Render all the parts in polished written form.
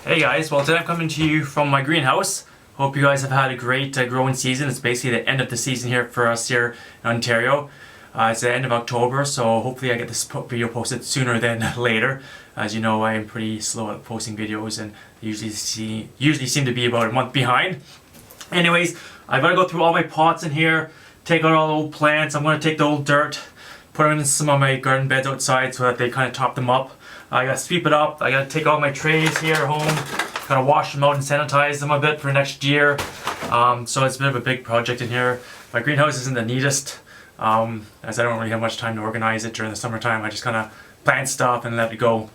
Hey guys, well today I'm coming to you from my greenhouse. Hope you guys have had a great growing season. It's basically the end of the season here for us here in Ontario. It's the end of October, so hopefully I get this video posted sooner than later. As you know, I am pretty slow at posting videos and usually seem to be about a month behind. Anyways, I've got to go through all my pots in here, take out all the old plants. I'm going to take the old dirt, put them in some of my garden beds outside so that they kind of top them up. I gotta sweep it up. I gotta take all my trays here at home, gotta wash them out and sanitize them a bit for next year. So it's a bit of a big project in here. My greenhouse isn't the neatest, as I don't really have much time to organize it during the summertime. I just kind of plant stuff and let it go.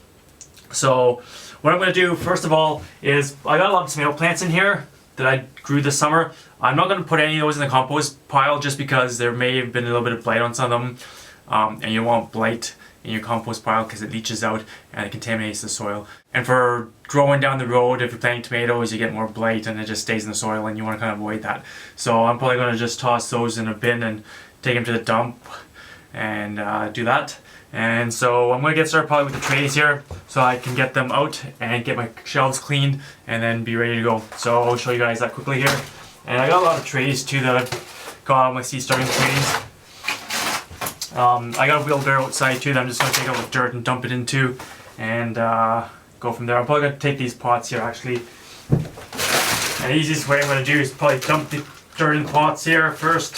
So what I'm gonna do first of all is I got a lot of tomato plants in here that I grew this summer. I'm not gonna put any of those in the compost pile just because there may have been a little bit of blight on some of them, and you don't want blight in your compost pile because it leaches out and it contaminates the soil. And for growing down the road, if you're planting tomatoes, you get more blight and it just stays in the soil, and you want to kind of avoid that. So I'm probably going to just toss those in a bin and take them to the dump and do that. And so I'm going to get started probably with the trays here so I can get them out and get my shelves cleaned and then be ready to go. So I'll show you guys that quickly here. And I got a lot of trays too that I've got on my seed starting trays. I got a wheelbarrow outside too that I'm just going to take out the dirt and dump it into and go from there. I'm probably going to take these pots here actually. And the easiest way I'm going to do is probably dump the dirt in pots here first.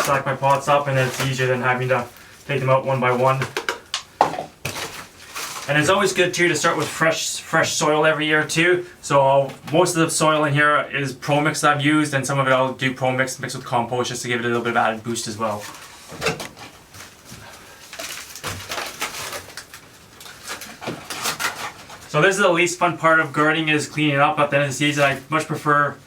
Stack my pots up, and then it's easier than having to take them out one by one. And it's always good too to start with fresh soil every year too. So most of the soil in here is Pro Mix that I've used, and some of it I'll do Pro Mix mixed with compost just to give it a little bit of added boost as well. So this is the least fun part of gardening, is cleaning up at the end of the season. I much prefer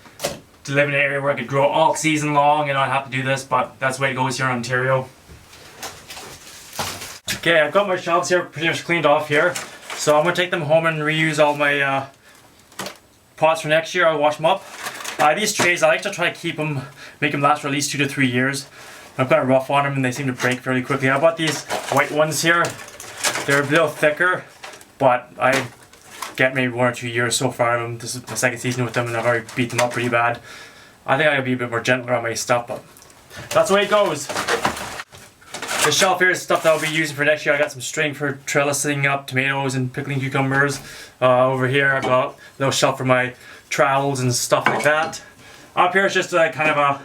to live in an area where I could grow all season long and not have to do this, but that's the way it goes here in Ontario. Okay, I've got my shelves here pretty much cleaned off here. So I'm going to take them home and reuse all my pots for next year. I'll wash them up. These trays, I like to try to keep them, make them last for at least 2 to 3 years. I'm kind of rough on them and they seem to break fairly quickly. I bought these white ones here. They're a little thicker, but I get maybe 1 or 2 years so far of them. This is my second season with them and I've already beat them up pretty bad. I think I gotta be a bit more gentler on my stuff, but that's the way it goes. The shelf here is stuff that I'll be using for next year. I got some string for trellising up tomatoes and pickling cucumbers. Over here I've got a little shelf for my trowels and stuff like that. Up here is just a kind of a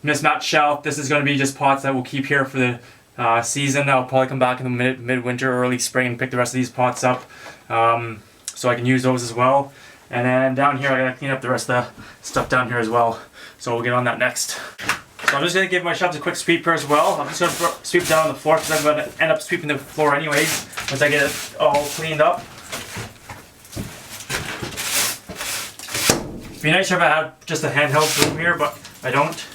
mismatched shelf. This is going to be just pots that we'll keep here for the season. I'll probably come back in the mid-winter or early spring and pick the rest of these pots up, so I can use those as well. And then down here I gotta clean up the rest of the stuff down here as well. So we'll get on that next. So I'm just going to give my shelves a quick sweep here as well. I'm just going to sweep down on the floor because I'm going to end up sweeping the floor anyways once I get it all cleaned up. It'd be nicer if I had just a handheld broom here, but I don't.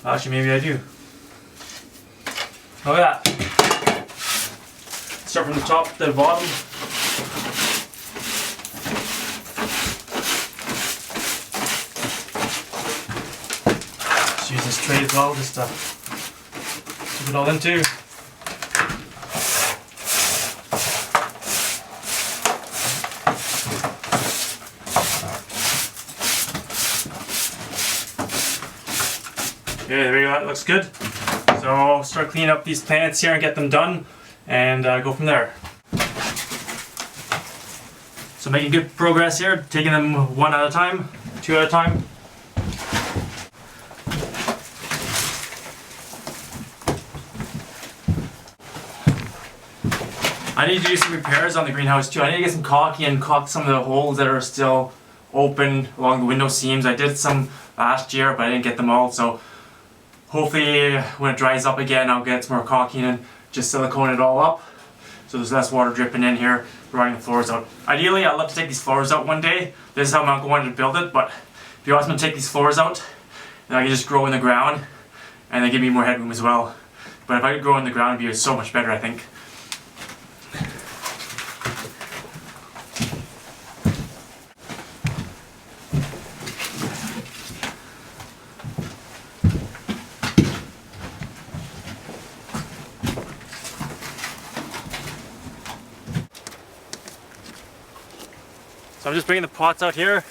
Actually, maybe I do. Look at that. Start from the top to the bottom. Use this tray as well just to keep it all into. Okay, there we go, that looks good. So I'll start cleaning up these plants here and get them done and go from there. So making good progress here, taking them 1 at a time, 2 at a time. I need to do some repairs on the greenhouse too. I need to get some caulking and caulk some of the holes that are still open along the window seams. I did some last year, but I didn't get them all. So hopefully when it dries up again, I'll get some more caulking and just silicone it all up, so there's less water dripping in here, running the floors out. Ideally, I'd love to take these floors out one day. This is how my uncle wanted to build it, but if you want me to take these floors out, then I can just grow in the ground, and they give me more headroom as well. But if I could grow in the ground, it'd be so much better, I think. So I'm just bringing the pots out here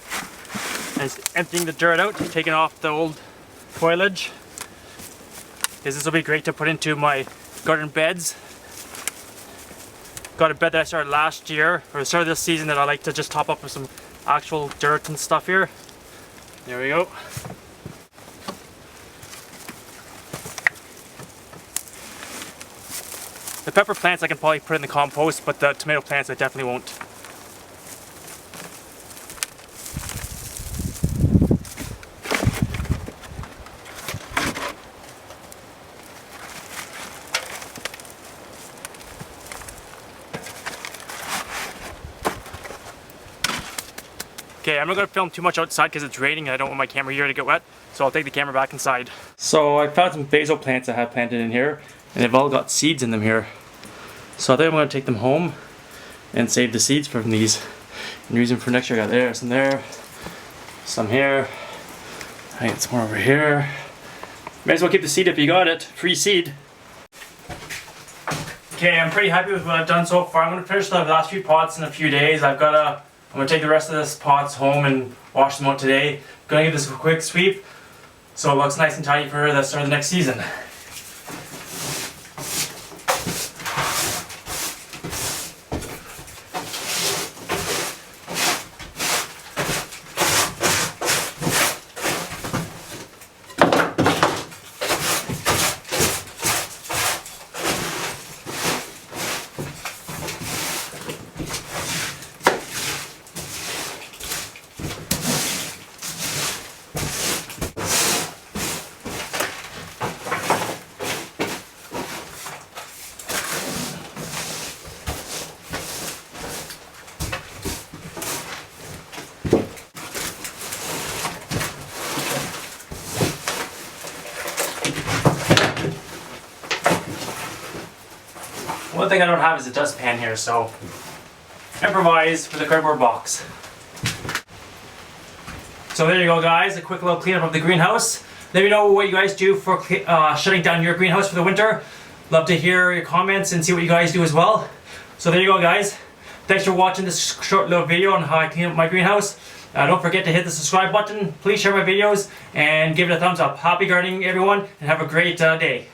and just emptying the dirt out, taking off the old foliage. Because this will be great to put into my garden beds. Got a bed that I started last year, or the start of this season, that I like to just top up with some actual dirt and stuff here. There we go. The pepper plants I can probably put in the compost, but the tomato plants I definitely won't. Okay, I'm not going to film too much outside because it's raining and I don't want my camera here to get wet, so I'll take the camera back inside. So I found some basil plants I have planted in here, and they've all got seeds in them here. So I think I'm going to take them home and save the seeds from these and use them for next year. I got there, some here, I got some more over here. May as well keep the seed if you got it, free seed. Okay, I'm pretty happy with what I've done so far. I'm going to finish the last few pots in a few days. I'm going to take the rest of this pots home and wash them out today. I'm going to give this a quick sweep so it looks nice and tidy for the start of the next season. One thing I don't have is a dustpan here, so improvise for the cardboard box. So there you go, guys, a quick little cleanup of the greenhouse. Let me know what you guys do for shutting down your greenhouse for the winter. Love to hear your comments and see what you guys do as well. So there you go, guys. Thanks for watching this short little video on how I clean up my greenhouse. Don't forget to hit the subscribe button. Please share my videos and give it a thumbs up. Happy gardening, everyone, and have a great day.